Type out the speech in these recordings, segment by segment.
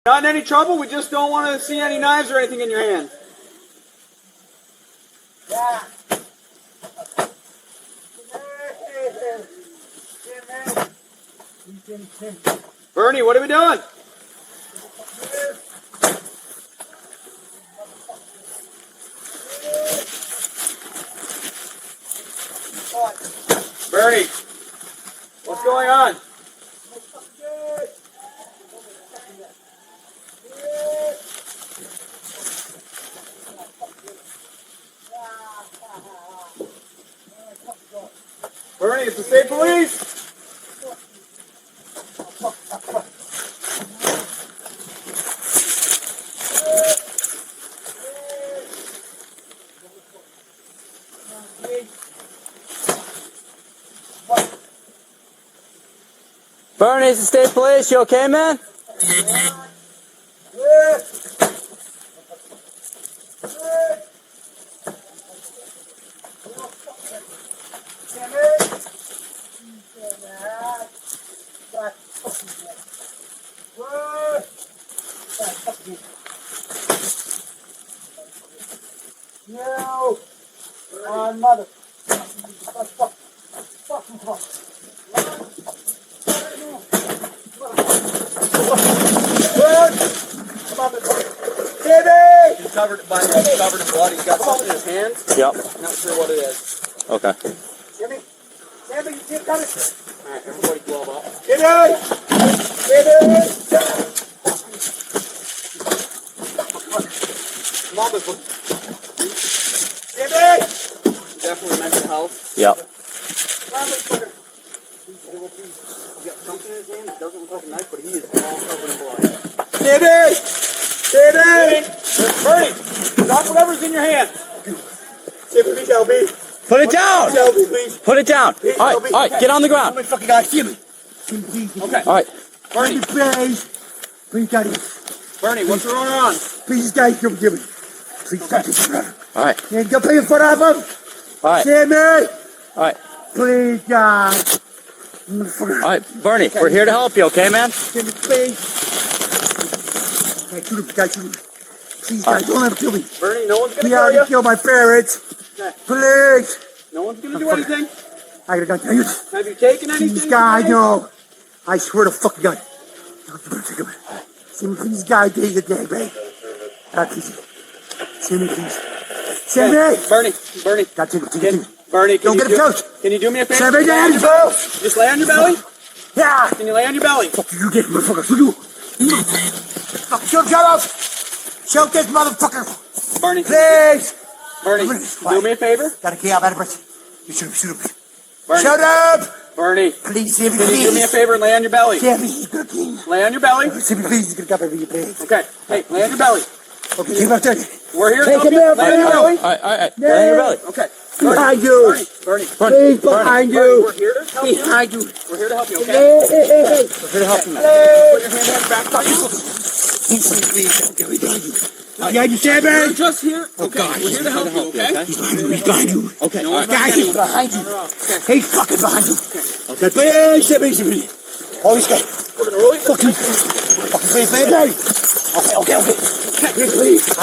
Not in any trouble? We just don't want to see any knives or anything in your hand. Yeah. Bernie, what are we doing? Bernie, what's going on? Bernie, it's the state police. Bernie, it's the state police. You okay, man? No! Mother. He's covered in blood. He's got something in his hands. Yep. Not sure what it is. Okay. Jimmy, you keep coming. Alright, everybody glove up. Jimmy! Come on, this one. Jimmy! Definitely mental health. Yep. Come on, motherfucker. He's got something in his hand. It doesn't look like a knife, but he is all covered in blood. Jimmy! Jimmy! Bernie, drop whatever's in your hand. Jimmy, please help me. Put it down. Help me, please. Put it down. All right, get on the ground. Oh my fucking God, Jimmy. Jimmy, please. Okay. All right. Bernie, Please. Please, Daddy. Bernie, what's going on? Please, guys, Jimmy. Please, Daddy. All right. And go pay in front of him. All right. Jimmy! All right. Please, God. All right, Bernie, we're here to help you, okay, man? Jimmy, please. Guys, shoot him. Guys, shoot him. Please, guys, don't let him kill me. Bernie, no one's going to He kill already you. killed my parents. Okay. Please. No one's going to do anything. I gotta tell you. Have you taken anything? Please, God, today? no. I swear to fucking God. Jimmy, please, God, take the day, babe. God, please. Jimmy, please. Jimmy! Bernie. God, take it. Bernie, Don't get close. Can you do me a favor? Jimmy, Daddy, go! Just lay on your belly. Yeah! Can you lay on your belly? Fuck you, get motherfucker. Shoot you. Fuck, shoot, shut up! Shoot this motherfucker! Bernie, Please! do me a favor. Gotta get out of breath. You shoot him. Bernie, Shut up! Bernie, Please, Jimmy, can you do me a please. favor and lay on your belly? Jimmy, he's gonna kill me. Lay on your belly. Jimmy, please, he's gonna cover me, please. Okay. Hey, lay on your belly. Okay, keep up there. We're here to Take help him you. out, Lay on your Bernie. belly. All right. Lay on your belly. Okay. Behind you! Bernie. Please, behind you! We're here to help you. Behind you! We're here to help you, okay? Please! We're here to help you, man. Put your hand on your back pocket. Please, get me behind you. Behind you, Sammy! We're just here. Okay. God. We're here to help you, okay? He's behind you. Okay. No one's Guys, he's behind you. Okay. He's fucking behind you. Okay, please, Jimmy. Oh, he's got We're gonna roll you. fucking please, baby. Okay. Please.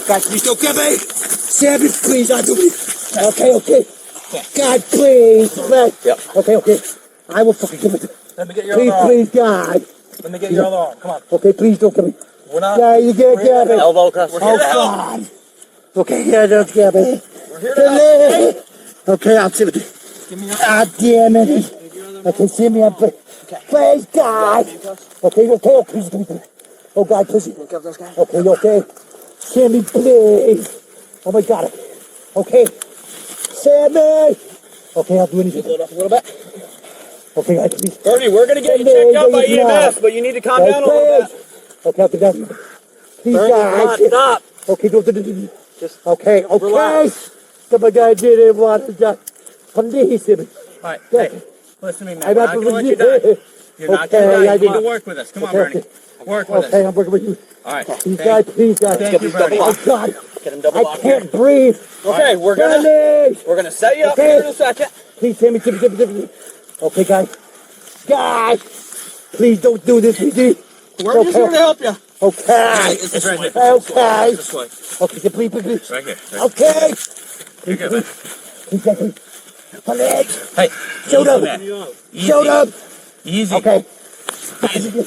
Guys, please don't get me. Sammy, please, don't do me. Okay. God, please. Yep. Okay. I will fucking give it. Let me get your other arm. Please, God. Let me get your other arm. Come on. Okay, please don't get me. We're not. Yeah, you can't get me. Elbow across. Oh, God. Okay, yeah, don't get me. We're here to help. Okay, I'll see it. Give me your God damn it. Okay, see me up. Please, God. Okay, please give me. Oh, God, please. handcuff those guys. Okay. Sammy, please. Oh, my God. Okay. Sammy. Okay, I'll do anything. Load up a little bit. Okay, guys, please. Bernie, we're gonna get you checked out by EMS, but you need to calm down a little bit. Okay, I'll get down. Please, Bernie, guys. stop. Okay, do. Just Okay. relax. Some guy didn't want to die. Please, Sammy. All right. Hey, listen to me, man. I'm We're not not gonna let you going die. You're not Okay, gonna die. I You need to did. work with us. Come on, Okay. Bernie. Work with Okay, us. I'm working with you. All right. Please, guys, please, guys. Thank you, Bernie. Oh, God. get him double I locked here. can't breathe. Okay, we're gonna set you up Okay. here in a second. Please, Sammy. Okay, guys. Guys, please don't do this. Please. We're just here to help you. Okay. It's right here. Okay. This way. Okay, please, please. Right here. Okay. You're good, man. Please. Hey, Shoot easy, up. man. Shoot up. Easy. Okay. Easy.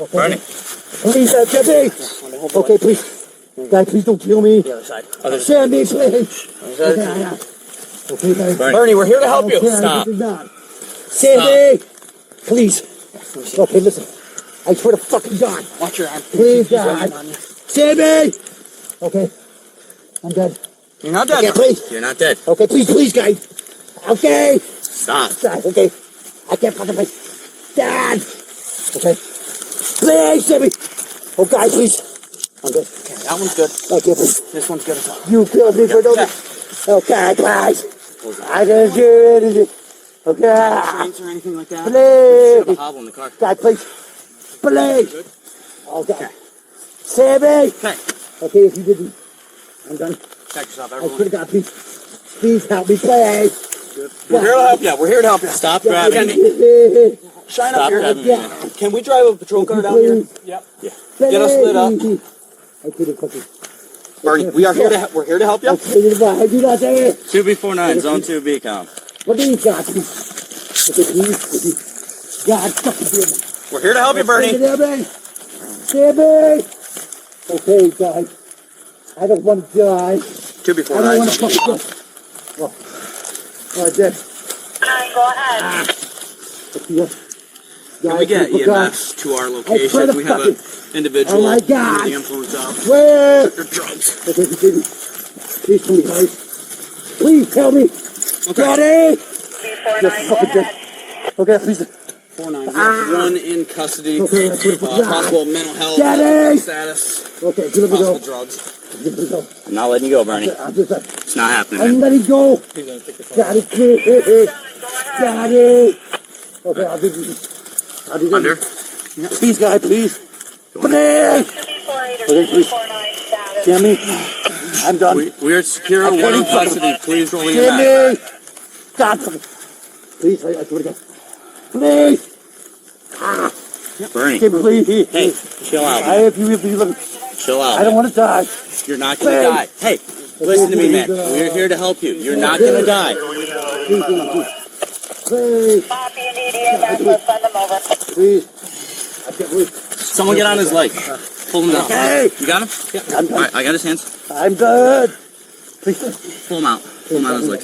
Okay. Bernie. Please, Jimmy. Okay, please. Guys, please don't kill me. The other side. Sandy, please. Okay, okay, guys. Bernie, we're here to help you. Okay, Stop. this is not. Sandy, please. Okay, listen. I swear to fucking God. Watch your arm. Please, God. Sandy. Okay. I'm dead. You're not Okay, dead. please. You're not dead. Okay, please, guys. Okay. Stop. Dad, okay. I can't fucking play. Dad. Okay. Please, Jimmy. Oh, God, please. I'm good. Okay, that one's good. Okay, please. This one's good as well. You killed me for no Yeah. Okay, please. I didn't do anything. Okay. Trains or anything like that? Should have a Please. hobble in the car. God, please. Please. Oh, God. Okay. Sammy. Okay. Okay, if you didn't, I'm done. Check yourself, I everyone. should have got please. Please help me, please. We're here to help you. We're here to help you. Stop grabbing me. Please. Shine Stop up here. grabbing me. Yeah. Can we drive a patrol car down here? Yep. Get us lit up. Okay, the cookie. Bernie, we're here to help you. Okay, I do not say it. 2B49, zone 2 BCom. What do you got? Okay, please. God, fucking do it. We're here to help you, Bernie. Sammy! Okay, guys. I don't want to die. 2B49. I don't want to fucking die. Oh, I did. Go ahead. Can we get EMS to our location? We have an individual Oh my God. under the influence of Where? drugs. Okay, please tell me, guys. Please tell me. Daddy! B49, go ahead. Okay, please. 49. We have one in custody. Okay, that's what Possible mental health Daddy! status. Okay, give me Possible go. drugs. Give me go. I'm not letting you go, Bernie. I'm just It's not happening, I'm man. letting go. Daddy, please. Daddy. Okay, I'll do this. I'll do this. Under? Please, guy, please. Please. Okay, please. Jimmy, I'm done. We are secure, I'm one in getting custody. Please roll your back. Jimmy. God, please, I swear to God. Please. Bernie, Jimmy, please. hey, chill out, I man. if you look, Chill out. I don't want to die. You're not gonna die. Hey, listen to me, man. We're here to help you. You're not gonna die. Please, please, Copy and EMS, let's send them over. please. I can't believe. Someone get on his leg. Pull him down. Hey, You got him? I'm All done. right, I got his hands. I'm done. Please. Pull him out. Pull him out of his legs.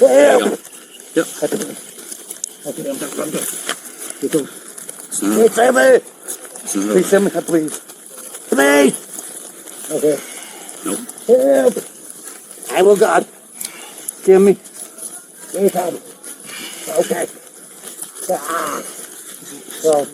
Help. There you go. Yep. Okay, I'm done. It's not, Please, save me. it's not Please, over. save me, please. Please. Okay. Nope. Help. I will, God. Give me. Please help. Okay. Ah. So.